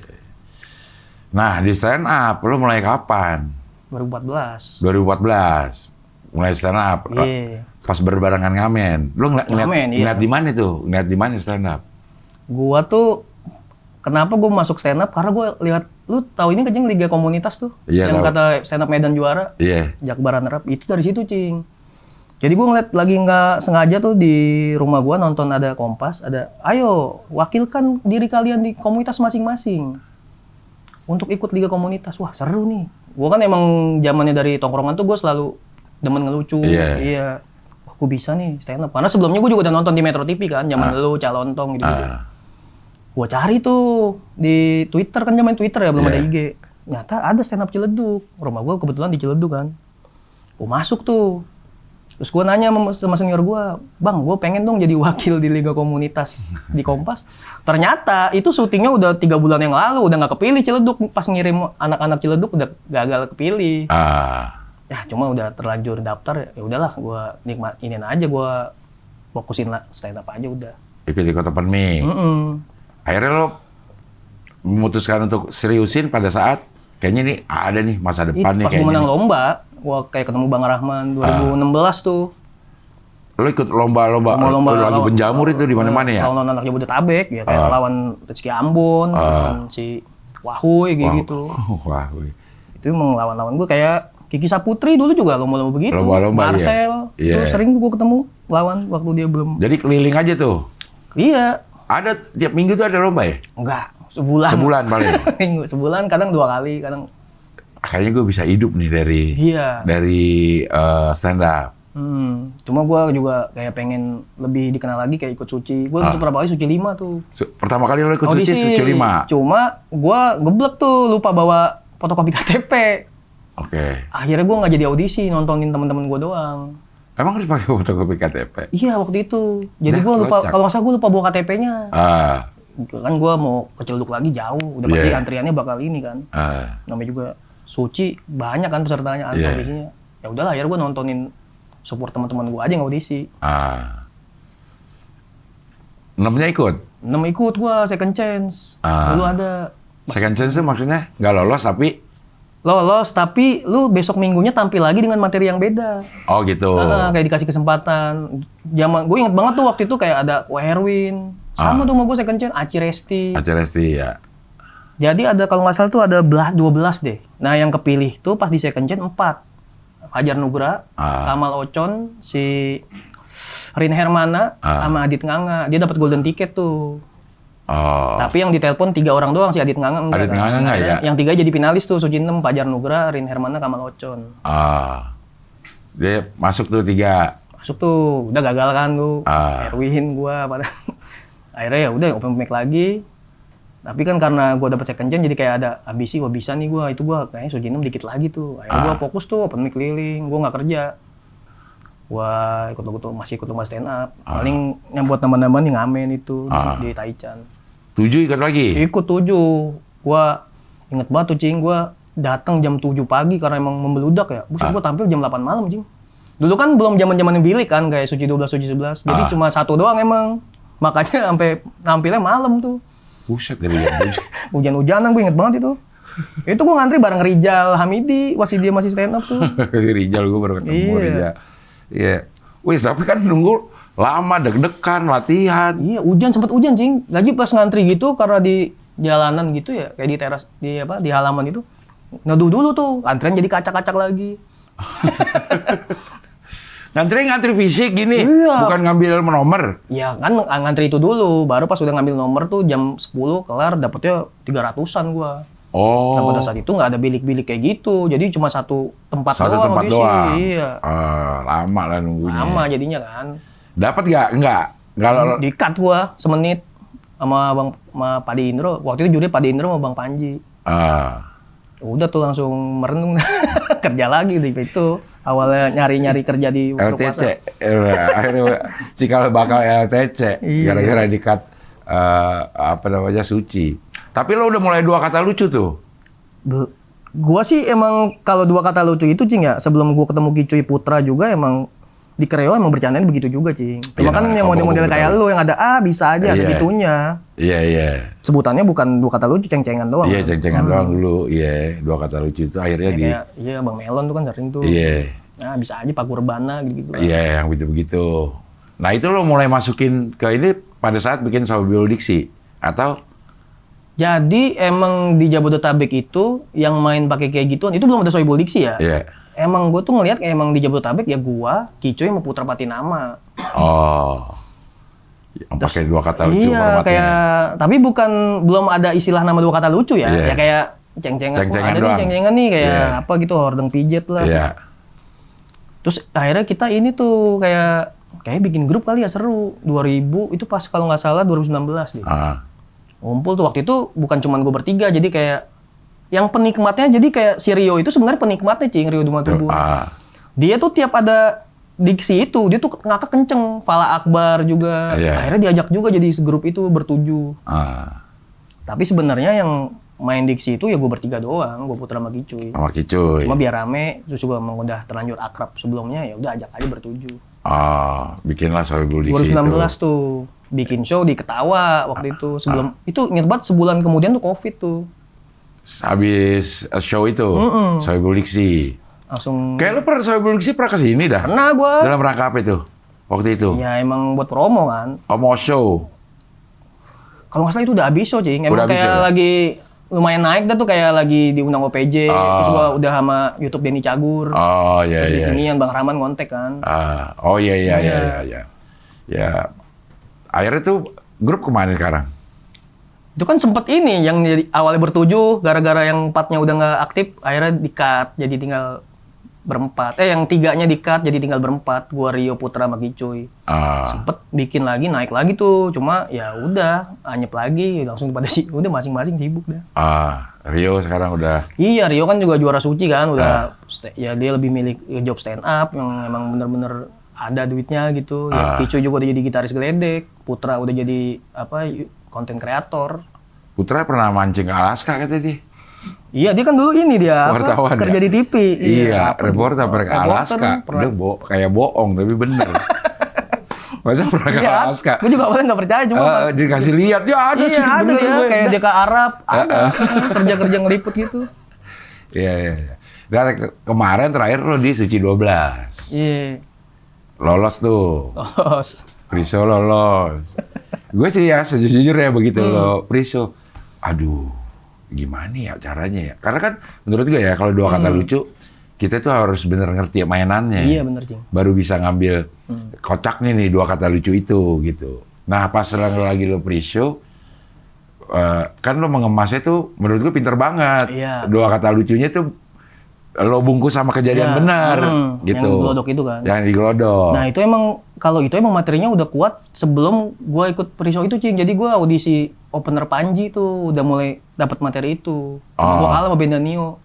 Nah, di stand up, lo mulai kapan? 2014. 2014. Mulai stand up. Iya. Pas berbarengan ngamen. Lo ngeliat di mana tuh? Ngeliat di mana stand up? Gua tuh kenapa gua masuk stand up? Karena gua lihat, lu tahu ini kan Cing, Liga Komunitas tuh. Iya, yang tahu. kata stand up Medan juara. Iya. Jakbar runner up. Itu dari situ, Cing. Jadi gua ngeliat lagi nggak sengaja tuh di rumah gua nonton ada Kompas, ada, "Ayo, wakilkan diri kalian di komunitas masing-masing untuk ikut liga komunitas." Wah, seru nih. Gua kan emang zamannya dari tongkrongan tuh gua selalu demen ngelucu. Iya. Wah, gua bisa nih stand up. Karena sebelumnya gua juga udah nonton di Metro TV kan, zaman lu Calontong gitu. Gua cari tuh di Twitter, kan zaman Twitter ya, belum ada IG. Ternyata ada stand up Ciledug. Rumah gua kebetulan di Ciledug kan. Gua masuk tuh. Terus gue nanya sama senior gue, "Bang, gue pengen dong jadi wakil di Liga Komunitas di Kompas." Ternyata itu syutingnya udah 3 bulan yang lalu, udah nggak kepilih Ciledug. Pas ngirim anak-anak Ciledug udah gagal kepilih. Ya cuma udah terlanjur daftar, ya udahlah gue nikmatin aja, gue fokusin lah stand up aja udah. Ikut-ikut open mic. Akhirnya lo memutuskan untuk seriusin pada saat kayaknya nih ada nih masa depan nih kayaknya. Pas gue menang lomba, gua kayak ketemu Bang Rahman 2016 tuh. Lo ikut lomba-lomba lagi penjamur itu di mana-mana ya? Lawan anak Jabodetabek ya, kayak lawan Rizky Ambon, lawan si Wahuy gitu. Wahuy. Itu emang lawan-lawan gue kayak Kiki Saputri dulu juga lomba-lomba begitu. Lomba-lomba, Marcel, iya. Itu sering gue ketemu lawan waktu dia belum. Jadi keliling aja tuh. Iya. Ada tiap minggu tuh ada lomba ya? Enggak, sebulan. Sebulan paling. Minggu, sebulan, kadang 2 kali, kadang. Kayaknya gue bisa hidup nih dari stand up. Cuma gue juga kayak pengen lebih dikenal lagi kayak ikut Suci. Gue ikut berapa kali Suci 5 tuh. Pertama kali lo ikut Suci 5. Cuma gue geblek tuh, lupa bawa fotokopi KTP. Oke. Akhirnya gue nggak jadi audisi, nontonin teman-teman gue doang. Emang harus pakai fotokopi KTP? Iya waktu itu. Jadi gue lupa, kalau nggak salah gue lupa bawa KTP-nya. Kan gue mau ke Ciledug lagi jauh, udah pasti antriannya bakal ini kan. Namanya juga Suci, banyak kan pesertanya, audisinya. Ya udahlah, akhirnya gue nontonin support teman-teman gue aja yang audisi. 6-nya ikut? 6 ikut gue, second chance. Dulu ada. Second chance itu maksudnya nggak lolos tapi? Lolos, tapi lu besok minggunya tampil lagi dengan materi yang beda. Oh gitu. Kayak dikasih kesempatan. Gue inget banget tuh waktu itu kayak ada Ko Herwin. Sama tuh sama gue second chance, Aci Resti. Aci Resti ya. Jadi ada kalau nggak salah tuh ada 12 deh. Nah yang kepilih tuh pas di second chance 4. Fajar Nugra, Kamal Ocon, si Rin Hermana, sama Adit Nganga. Dia dapat golden ticket tuh. Tapi yang ditelepon 3 orang doang, si Adit Nganga enggak. Adit Nganga enggak ya? Yang 3 jadi finalis tuh, Suci 6, Fajar Nugra, Rin Hermana, Kamal Ocon. Dia masuk tuh 3. Masuk tuh, udah gagal kan tuh. Erwin gua pada. Akhirnya ya udah open mic lagi. Tapi kan karena gua dapat second chance jadi kayak ada ambisi, wah bisa nih gua, itu gua kayaknya Suci 6 dikit lagi tuh. Akhirnya gua fokus tuh open mic keliling, gua nggak kerja. Gua masih ikut lomba stand up. Paling yang buat teman-teman yang ngamen itu di Taichan. 7 ikut lagi? Ikut 7. Gua inget banget tuh, Cing. Gua datang jam 7 pagi karena emang membeludak ya. Buset, gua tampil jam 8 malam, Cing. Dulu kan belum zaman-zaman bilik kan, kayak Suci 12, Suci 11. Jadi cuma 1 doang emang. Makanya sampai nampilnya malam tuh. Buset, dari jam 7. Hujan-hujanan, gue inget banget itu. Itu gua ngantri bareng Rijal Hamidi, dia masih stand up tuh. Rijal, gua baru ketemu Rijal. Iya. Wih, tapi kan nunggu lama, deg-degan, latihan. Iya, sempet hujan, Cing. Lagi pas ngantri gitu, karena di jalanan gitu ya, kayak di teras, di halaman itu, neduh dulu tuh, antrian jadi kacak-kacak lagi. Ngantri fisik gini, iya. Bukan ngambil nomor. Iya, kan ngantri itu dulu, baru pas udah ngambil nomor tuh jam 10 kelar, dapetnya 300-an gua. Nah, pada saat itu nggak ada bilik-bilik kayak gitu, jadi cuma satu tempat doang. Iya. Lama lah nunggunya. Lama jadinya kan. Dapat nggak? Enggak. Kalau di-cut gua semenit sama Pak Indro. Waktu itu juri Pak Indro sama Bang Panji. Udah tuh langsung merenung kerja lagi di itu. Awalnya nyari-nyari kerja di LTC. Akhirnya cikal bakal LTC gara-gara di-cut Suci. Tapi lo udah mulai 2 kata lucu tuh. Gua sih emang kalau 2 kata lucu itu, Cing, ya sebelum gua ketemu Kicuy Putra juga emang di Kreo emang bercandanya begitu juga, Cing. Cuma kan yang model-model kayak lu yang ada bisa aja, ada gitunya. Iya. Sebutannya bukan 2 kata lucu, ceng-cengan doang. Iya, ceng-cengan doang dulu. Iya, 2 kata lucu itu akhirnya Iya, Bang Melon tuh kan sering tuh. Iya. Nah, bisa aja Pak Kurbana gitu-gitu. Iya, yang begitu-begitu. Nah, itu lo mulai masukin ke ini pada saat bikin Sohibul Diksi atau? Jadi emang di Jabodetabek itu yang main pakai kayak gituan itu belum ada Sohibul Diksi ya? Iya. Emang gue tuh ngelihat kayak emang di Jabodetabek ya gua, Kicuy sama Putra Patinama. Yang pakai 2 kata lucu iya, kayak tapi belum ada istilah nama 2 kata lucu ya. Ya kayak ceng-cengan doang. Ceng-cengan nih kayak apa gitu, hordeng pijet lah. Iya. Terus akhirnya kita ini tuh kayak bikin grup kali ya, seru. 2000 itu pas kalau nggak salah 2019 deh. Ngumpul tuh waktu itu bukan cuma gue bertiga, jadi kayak yang penikmatnya, jadi kayak si Rio itu sebenarnya penikmatnya, Cing, Rio Dumatubu. Dia tuh tiap ada diksi itu, dia tuh ngakak kenceng. Fala Akbar juga. Akhirnya diajak juga jadi grup itu bertujuh. Tapi sebenarnya yang main diksi itu ya gue bertiga doang, gue Putra sama Kicuy. Cuma biar rame, terus juga emang udah terlanjur akrab sebelumnya, ya udah ajak aja bertujuh. Bikinlah Sohibul Diksi 2019 tuh. Bikin show di Ketawa waktu itu. Sebelum itu inget banget, sebulan kemudian tuh Covid tuh. Habis show itu, Sohibul Diksi. Langsung. Kayak lu pernah Sohibul Diksi pernah kesini dah? Pernah gua. Dalam rangka apa itu? Waktu itu? Ya emang buat promo kan. Mau show? Kalau nggak salah itu udah habis show, Cing. Emang Udah kayak ya? lagi lumayan naik dah tuh kayak lagi diundang OPJ, terus gua udah sama YouTube Denny Cagur. Oh iya terus iya. Inian Bang Rahman ngontek kan. Oh iya iya iya iya. Ya. Akhirnya tuh grup kemana sekarang? Itu kan sempet ini yang jadi awalnya bertujuh, gara-gara yang 4-nya udah nggak aktif, akhirnya di-cut, jadi tinggal berempat. Yang 3-nya di-cut, jadi tinggal berempat. Gua, Rio, Putra, sama Gicoy. Sempet bikin lagi, naik lagi tuh. Cuma ya udah, anyep lagi, langsung pada sih. Udah masing-masing sibuk dah. Rio sekarang udah. Iya, Rio kan juga juara suci kan, udah. Ya dia lebih milik job stand up yang emang bener-bener ada duitnya gitu. Ya, Gicoy juga udah jadi gitaris geledek. Putra udah jadi konten kreator. Putra pernah mancing ke Alaska katanya dia. Iya, dia kan dulu ini dia wartawan kerja di TV. Iya, reporter pernah ke Alaska. Dia kayak bohong tapi bener. Masa pernah ke Alaska? Gue juga awalnya nggak percaya cuma dikasih lihat ya ada sih. Iya, ada dia kayak dia ke Arab, ada kerja-kerja ngeliput gitu. Iya. Dan kemarin terakhir lo di Suci 12. Iya. Lolos tuh. Lolos. Priso lolos. Gue sih ya sejujurnya ya begitu lo Priso. Aduh, gimana ya caranya ya? Karena kan menurut gue ya kalau dua kata lucu, kita tuh harus bener ngerti mainannya. Iya bener, Cing. Baru bisa ngambil kotaknya nih dua kata lucu itu gitu. Nah pas lagi lo pre-show, kan lo mengemasnya tuh menurut gue pinter banget. Iya. Dua kata lucunya tuh lo bungkus sama kejadian benar gitu. Yang digelodok itu kan. Yang digelodok. Nah itu kalau itu emang materinya udah kuat sebelum gue ikut pre-show itu, Cing. Jadi gue audisi opener Panji tuh udah mulai dapat materi itu. Gue kalah sama Bendanio.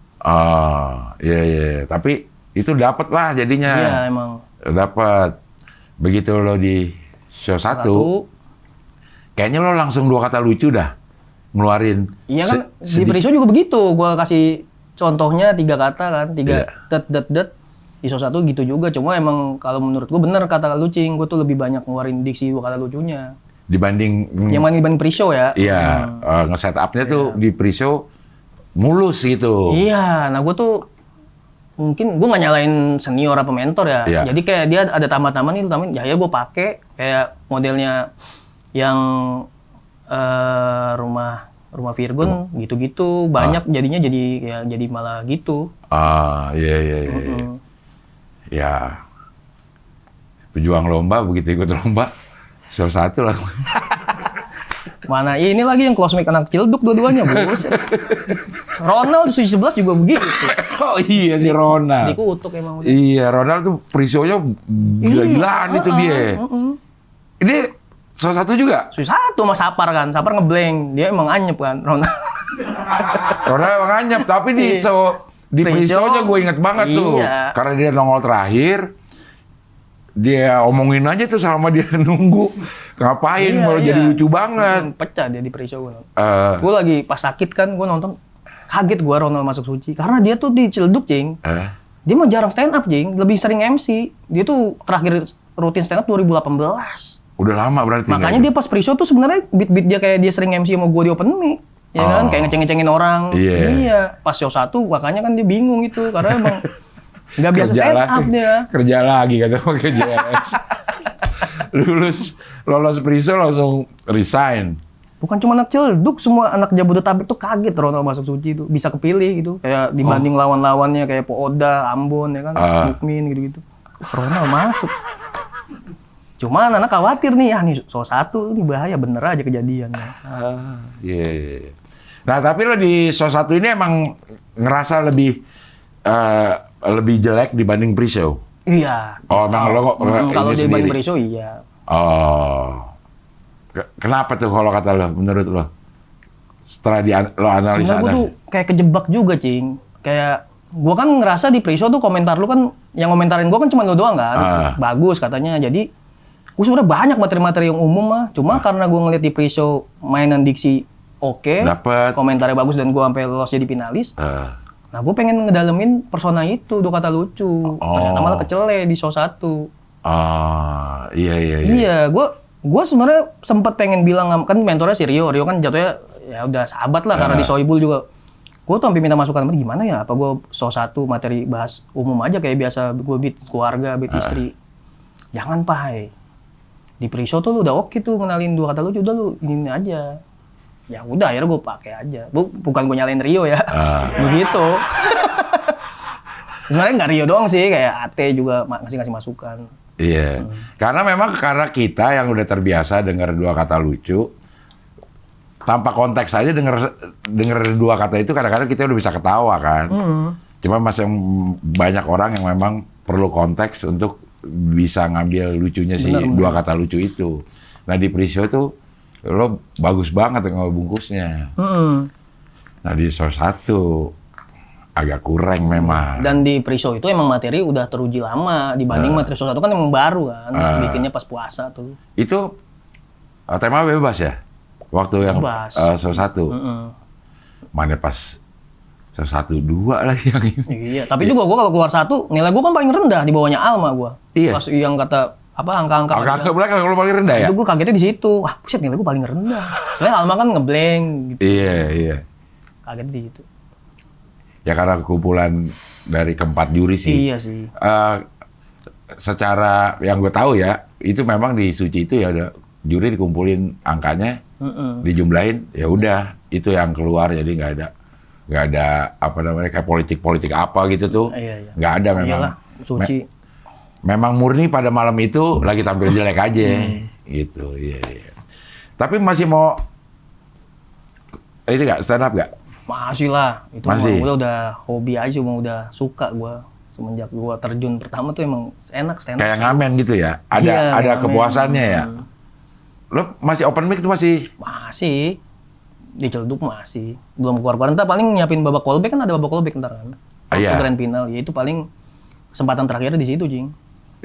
Iya. Tapi itu dapat lah jadinya. Iya, emang. Dapat. Begitu lo di show 1, kayaknya lo langsung dua kata lucu dah ngeluarin. Iya kan, di pre-show juga begitu. Gue kasih contohnya 3 kata kan, 3 det. Di show 1 gitu juga. Cuma emang kalau menurut gue bener kata lu, Cing. Gue tuh lebih banyak ngeluarin diksi 2 kata lucunya. Dibanding pre-show ya. Iya, nge-set up-nya tuh di pre-show mulus gitu. Iya, nah gue tuh mungkin gue nggak nyalain senior apa mentor ya. Iya. Jadi kayak dia ada tambah-tambah nih, ya gue pakai kayak modelnya yang rumah Virgon gitu-gitu banyak jadinya jadi malah gitu. Iya. Ya. Pejuang lomba begitu ikut lomba show 1 langsung. Mana ini lagi yang close mic anak Cilduk dua-duanya, bos. Ronald Suci 11 juga begitu. Oh iya si Ronald. Dikutuk emang. Iya, Ronald tuh pre-show-nya gila-gilaan itu dia. Ini show 1 juga? Show 1 sama Sapar kan. Sapar ngeblank. Dia emang anyep kan, Ronald. Ronald emang anyep, tapi di pre-show-nya gue inget banget tuh. Karena dia nongol terakhir, dia omongin aja tuh selama dia nunggu. Ngapain, malah jadi lucu banget. Pecah dia di pre-show gue. Gue lagi pas sakit kan, gue nonton. Kaget gue Ronald masuk Suci. Karena dia tuh di Cilduk, Cing. Dia mah jarang stand up, Cing. Lebih sering MC. Dia tuh terakhir rutin stand up 2018. Udah lama berarti. Makanya dia pas pre-show tuh sebenarnya beat-beat dia kayak dia sering MC sama gue di open mic. Ya kan, kayak ngeceng-ngecengin orang. Iya. Pas show 1, makanya kan dia bingung gitu. Karena emang nggak biasa stand up dia. Kerja lagi kata pakai JS. Lolos pre-show langsung resign. Bukan cuma anak Cilduk, semua anak Jabodetabek tuh kaget Ronald masuk Suci itu. Bisa kepilih gitu. Kayak dibanding lawan-lawannya kayak Pooda, Ambon ya kan, Mukmin gitu-gitu. Ronald masuk. Cuma anak khawatir nih, nih show 1 ini bahaya bener aja kejadiannya. Iya. Nah tapi lo di show 1 ini emang ngerasa lebih jelek dibanding pre-show? Iya. Emang lo kalau dibanding pre-show iya. Kenapa tuh kalau kata lo, menurut lo? Setelah lo analisa. Sebenarnya gue tuh kayak kejebak juga, Cing. Kayak gue kan ngerasa di pre-show tuh komentar lu kan, yang komentarin gue kan cuma lu doang kan. Bagus katanya, jadi gue sebenarnya banyak materi-materi yang umum mah. Cuma karena gue ngeliat di pre-show mainan diksi oke, komentarnya bagus dan gue sampai lolos jadi finalis. Nah gue pengen ngedalemin persona itu, 2 kata lucu. Ternyata malah kecele di show 1. Iya. Iya, gue sebenarnya sempat pengen bilang, kan mentornya si Rio kan jatuhnya ya udah sahabat lah karena di Soibul juga. Gue tuh sampai minta masukan, gimana ya, apa gue show 1 materi bahas umum aja kayak biasa gue beat keluarga, beat istri. Jangan Pai. Di pre-show tuh lu udah oke tuh ngenalin 2 kata lucu, udah lu ini aja. Ya udah, akhirnya gue pakai aja. Bukan gue nyalain Rio ya, begitu. Sebenarnya nggak Rio doang sih, kayak AT juga ngasih masukan. Iya, karena memang kita yang udah terbiasa dengar dua kata lucu, tanpa konteks aja denger dua kata itu kadang-kadang kita udah bisa ketawa kan. Cuma masih banyak orang yang memang perlu konteks untuk bisa ngambil lucunya dua kata lucu itu. Nah di Prisho tuh lo bagus banget ngebungkusnya. Nah di Saus 1 agak kurang memang. Dan di Prisho itu emang materi udah teruji lama dibanding materi Saus 1 kan emang baru kan, bikinnya pas puasa tuh. Itu tema bebas ya? Waktu yang Saus 1? Mana pas Saus 1, 2 lagi yang ini. Iya, tapi juga gua kalau keluar 1, nilai gua kan paling rendah di bawahnya Alma gua. Iya. Pas yang kata angka-angka. Angka belakang kalau paling rendah ya? Itu gua kagetnya di situ. Wah, buset nilai gua paling rendah. Soalnya Alma kan ngeblank gitu. Iya. Kaget di situ. Ya karena kumpulan dari keempat juri sih. Iya sih. Secara yang gue tahu ya, itu memang di Suci itu ya udah juri dikumpulin angkanya, dijumlahin, ya udah itu yang keluar, jadi nggak ada apa namanya kayak politik apa gitu tuh, nggak ada memang. Iyalah, Suci. Memang murni pada malam itu lagi tampil jelek aja, gitu. Iya. Tapi masih mau ini nggak stand up nggak? Masih lah, itu gue udah hobi aja, udah suka gue semenjak gue terjun pertama tuh emang enak stand up. Kayak ngamen gitu ya, ada kepuasannya ya. Lo masih open mic tuh masih? Masih, di Celduk masih, belum keluar. Ntar paling nyiapin babak callback kan ada babak callback ntar kan. Iya. Grand final, ya itu paling kesempatan terakhirnya di situ, Jing.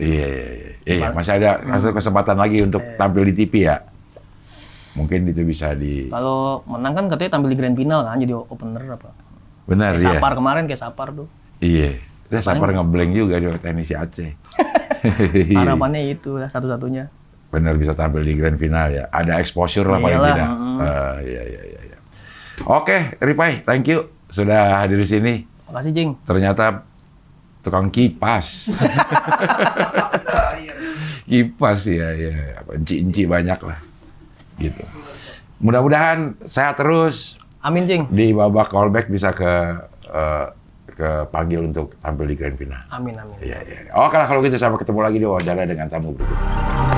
Iya. Masih ada kesempatan lagi untuk tampil di TV ya. Mungkin itu bisa Kalau menang kan katanya tampil di grand final kan, jadi opener apa. Benar, kayak Sapar kemarin, kayak Sapar tuh. Iya. Dia Sapar ngeblank juga di teknisi Aceh. Harapannya itu ya, satu-satunya. Benar bisa tampil di grand final ya. Ada exposure lah paling tidak. Iya. Oke, Ripai, thank you sudah hadir di sini. Makasih, Jing. Ternyata tukang kipas. Kipas ya. Enci-enci banyak lah. Gitu. Mudah-mudahan sehat terus. Amin, Cing. Di babak callback bisa kepanggil untuk tampil di grand final. Amin. Iya. Oke lah kalau gitu sampai ketemu lagi di wawancara dengan tamu berikutnya.